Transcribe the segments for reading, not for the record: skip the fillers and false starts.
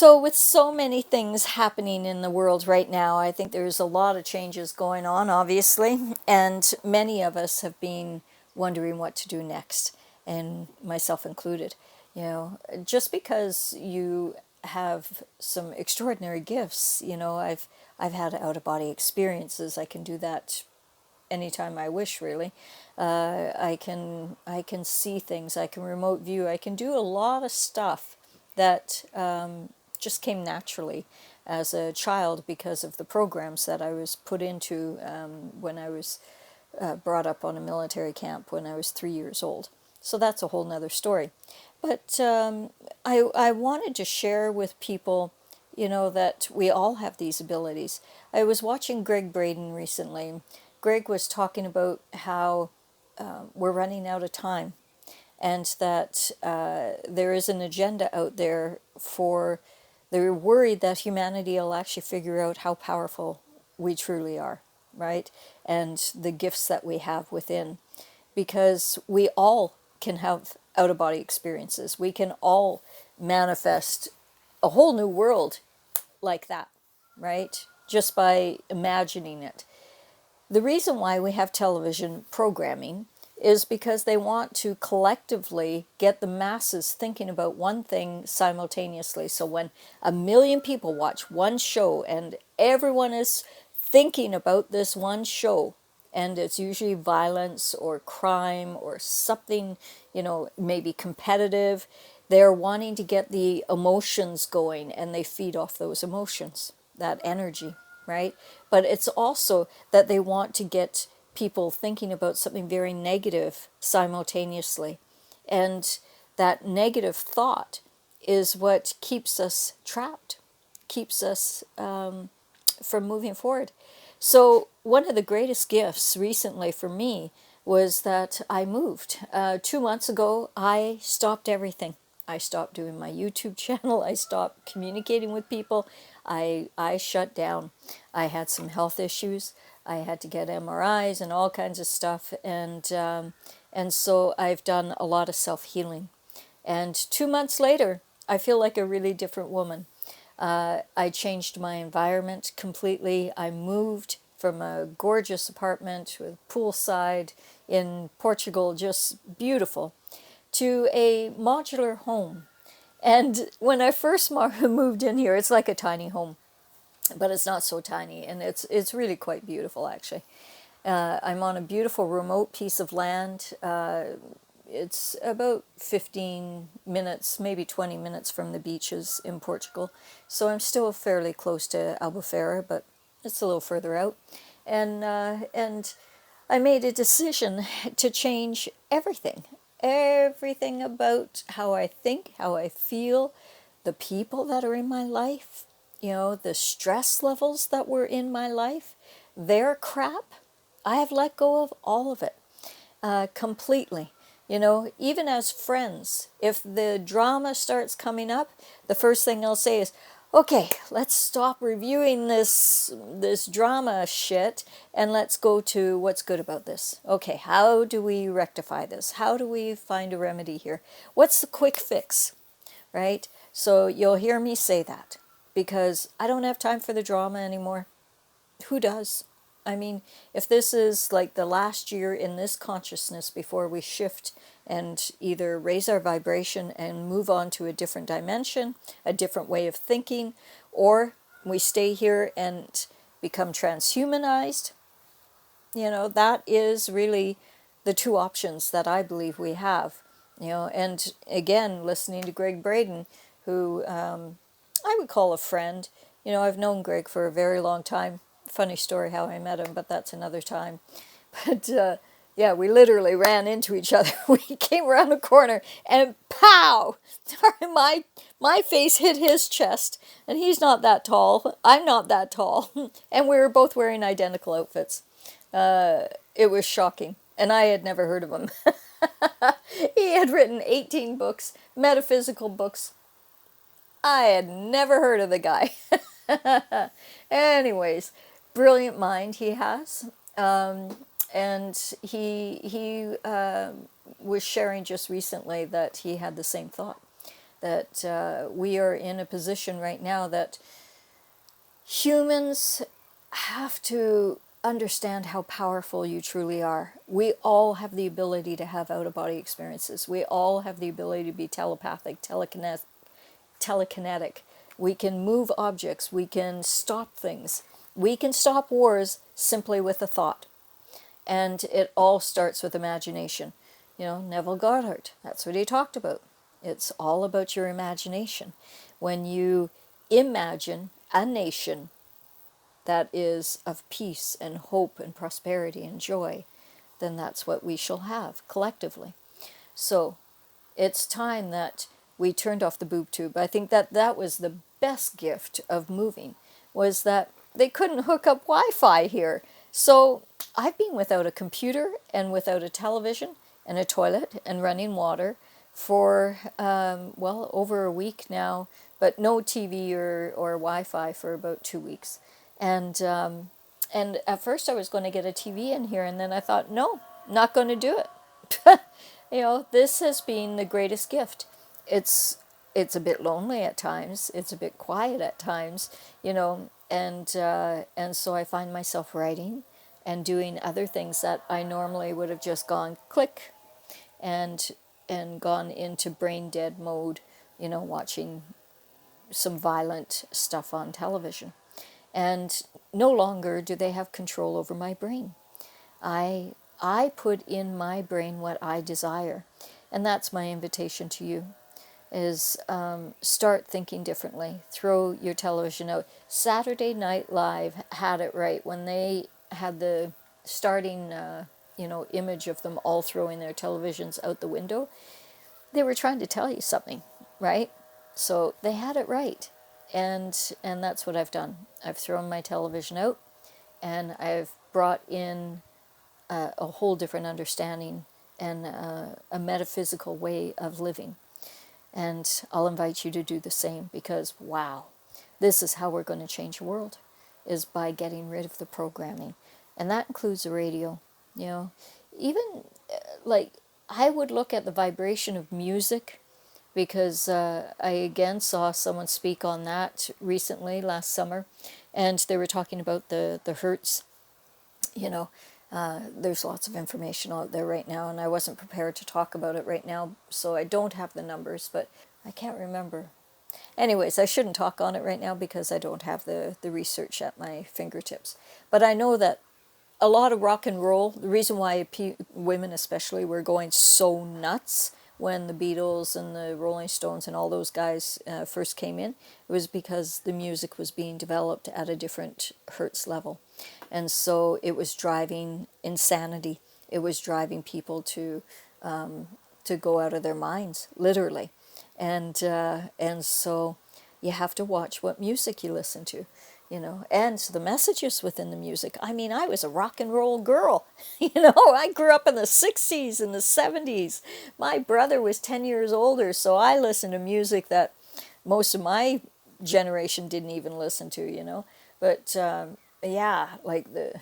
So, with so many things happening in the world right now, I think there's a lot of changes going on, obviously, and many of us have been wondering what to do next, and myself included. Just because you have some extraordinary gifts, I've had out of body experiences. I can do that anytime I wish, really. I can see things. I can remote view. I can do a lot of stuff that just came naturally as a child because of the programs that I was put into when I was brought up on a military camp when I was 3 years old. So that's a whole nother story. But I wanted to share with people, that we all have these abilities. I was watching Greg Braden recently. Greg was talking about how we're running out of time and that there is an agenda out there for, they're worried that humanity will actually figure out how powerful we truly are, right? And the gifts that we have within. Because we all can have out of body experiences. We can all manifest a whole new world like that, right? Just by imagining it. The reason why we have television programming is because they want to collectively get the masses thinking about one thing simultaneously. So when a million people watch one show and everyone is thinking about this one show, and it's usually violence or crime or something, maybe competitive, they're wanting to get the emotions going and they feed off those emotions, that energy, right? But it's also that they want to get people thinking about something very negative simultaneously. And that negative thought is what keeps us trapped, keeps us from moving forward. So, one of the greatest gifts recently for me was that I moved. 2 months ago, I stopped everything. I stopped doing my YouTube channel. I stopped communicating with people. I shut down. I had some health issues. I had to get MRIs and all kinds of stuff. And so I've done a lot of self healing. And 2 months later, I feel like a really different woman. I changed my environment completely. I moved from a gorgeous apartment with poolside in Portugal, just beautiful, to a modular home. And when I first moved in here, it's like a tiny home, but it's not so tiny, and it's really quite beautiful, actually. I'm on a beautiful remote piece of land. It's about 15 minutes, maybe 20 minutes from the beaches in Portugal. So I'm still fairly close to Albufeira, but it's a little further out. And I made a decision to change everything. Everything about how I think, how I feel, the people that are in my life, the stress levels that were in my life, their crap. I have let go of all of it completely. Even as friends, if the drama starts coming up, the first thing I'll say is, okay, let's stop reviewing this drama shit and let's go to what's good about this. Okay, how do we rectify this? How do we find a remedy here? What's the quick fix, right? So you'll hear me say that because I don't have time for the drama anymore. Who does? I mean, if this is like the last year in this consciousness before we shift and either raise our vibration and move on to a different dimension, a different way of thinking, or we stay here and become transhumanized, that is really the two options that I believe we have. And again, listening to Greg Braden, who I would call a friend. I've known Greg for a very long time. Funny story how I met him, but that's another time. But yeah, we literally ran into each other. We came around a corner and pow! My face hit his chest, and he's not that tall. I'm not that tall. And we were both wearing identical outfits. It was shocking, and I had never heard of him. He had written 18 books, metaphysical books. I had never heard of the guy. Anyways, brilliant mind he has. And he was sharing just recently that he had the same thought. that we are in a position right now that humans have to understand how powerful you truly are. We all have the ability to have out-of-body experiences. We all have the ability to be telepathic, telekinetic. We can move objects. We can stop things. We can stop wars simply with a thought. And it all starts with imagination. You know, Neville Goddard, that's what he talked about. It's all about your imagination. When you imagine a nation that is of peace and hope and prosperity and joy, then that's what we shall have collectively. So it's time that we turned off the boob tube. I think that that was the best gift of moving, was that they couldn't hook up Wi-Fi here. So I've been without a computer and without a television and a toilet and running water for, well, over a week now, but no TV or Wi-Fi for about 2 weeks. And at first I was going to get a TV in here, and then I thought, no, not going to do it. You know, this has been the greatest gift. It's a bit lonely at times. It's a bit quiet at times, you know, and so I find myself writing and doing other things that I normally would have just gone click and gone into brain dead mode, you know, watching some violent stuff on television. And no longer do they have control over my brain. I put in my brain what I desire. And that's my invitation to you, is start thinking differently. Throw your television out. Saturday Night Live had it right when they had the starting you know, image of them all throwing their televisions out the window. They were trying to tell you something, right? So they had it right. And that's what I've done. I've thrown my television out, and I've brought in a whole different understanding and a metaphysical way of living. And I'll invite you to do the same, because wow, this is how we're going to change the world, is by getting rid of the programming. And that includes the radio. You know, even like I would look at the vibration of music, because I again saw someone speak on that recently last summer, and they were talking about the hertz. You know, there's lots of information out there right now, and I wasn't prepared to talk about it right now, so I don't have the numbers, but I can't remember. Anyways, I shouldn't talk on it right now because I don't have the research at my fingertips. But I know that a lot of rock and roll, the reason why women especially were going so nuts when the Beatles and the Rolling Stones and all those guys first came in, it was because the music was being developed at a different hertz level. And so it was driving insanity. It was driving people to go out of their minds, literally. And so you have to watch what music you listen to, you know, and the messages within the music. I mean, I was a rock and roll girl, you know, I grew up in the 60s and the 70s. My brother was 10 years older, so I listened to music that most of my generation didn't even listen to, you know. But yeah, like the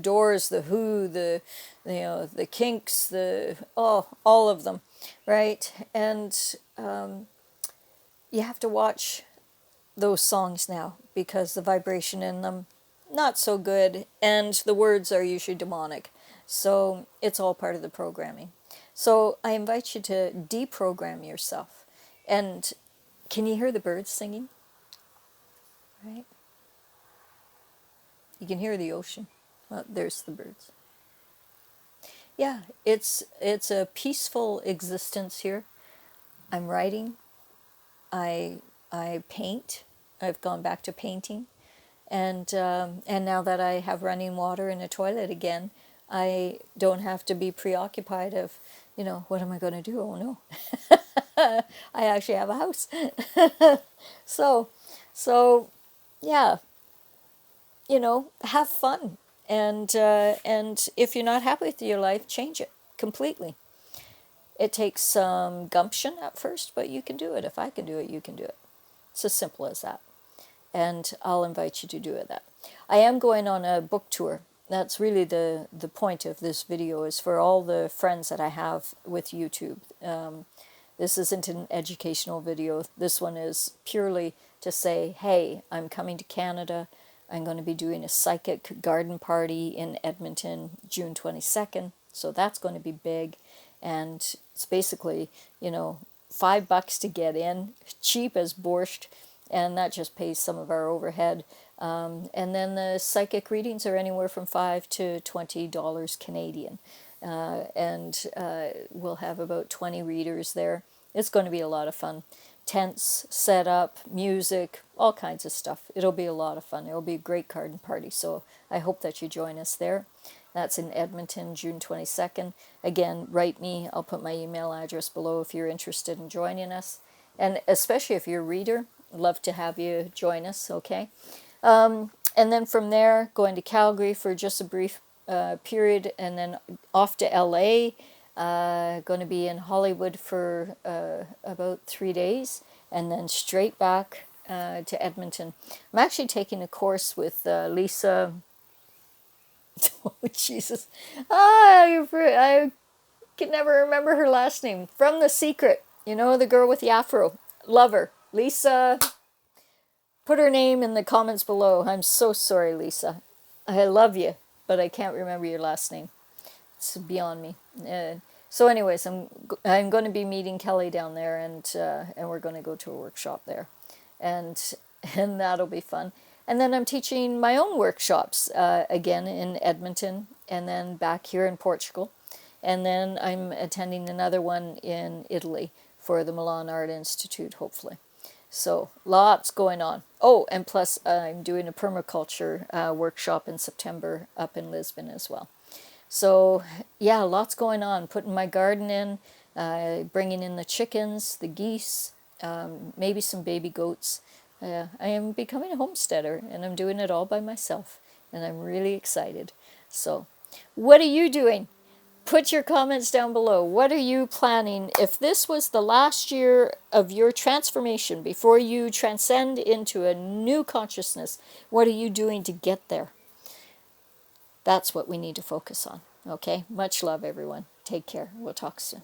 Doors, the Who, the you know, the Kinks, all of them, right? And you have to watch those songs now, because the vibration in them, not so good, and the words are usually demonic. So it's all part of the programming. So I invite you to deprogram yourself. And can you hear the birds singing? Right? You can hear the ocean. Well, there's the birds. Yeah, it's a peaceful existence here. I'm writing. I paint. I've gone back to painting, and now that I have running water and a toilet again, I don't have to be preoccupied of, you know, what am I going to do? Oh no, I actually have a house. so yeah, you know, have fun, and if you're not happy with your life, change it completely. It takes some gumption at first, but you can do it. If I can do it, you can do it. It's as simple as that. And I'll invite you to do it. That I am going on a book tour. That's really the point of this video, is for all the friends that I have with YouTube. This isn't an educational video. This one is purely to say, hey, I'm coming to Canada. I'm going to be doing a psychic garden party in Edmonton, June 22nd. So that's going to be big. And it's basically, $5 to get in, cheap as borscht, and that just pays some of our overhead. And then the psychic readings are anywhere from $5 to $20 Canadian. And we'll have about 20 readers there. It's going to be a lot of fun. Tents set up, music, all kinds of stuff. It'll be a lot of fun. It'll be a great garden party. So I hope that you join us there. That's in Edmonton, June 22nd. Again, write me. I'll put my email address below if you're interested in joining us. And especially if you're a reader, I'd love to have you join us, okay? And then from there, going to Calgary for just a brief period, and then off to LA. Going to be in Hollywood for about 3 days, and then straight back to Edmonton. I'm actually taking a course with Lisa. Oh, Jesus. I can never remember her last name. From The Secret. The girl with the afro. Love her. Lisa. Put her name in the comments below. I'm so sorry, Lisa. I love you, but I can't remember your last name. It's beyond me. So anyways, I'm going to be meeting Kelly down there, and we're going to go to a workshop there. And that'll be fun. And then I'm teaching my own workshops again in Edmonton, and then back here in Portugal. And then I'm attending another one in Italy for the Milan Art Institute, hopefully. So lots going on. Oh, and plus I'm doing a permaculture workshop in September up in Lisbon as well. So yeah, lots going on. Putting my garden in, bringing in the chickens, the geese, maybe some baby goats. I am becoming a homesteader, and I'm doing it all by myself, and I'm really excited. So what are you doing? Put your comments down below. What are you planning? If this was the last year of your transformation before you transcend into a new consciousness, what are you doing to get there? That's what we need to focus on. Okay? Much love, everyone. Take care. We'll talk soon.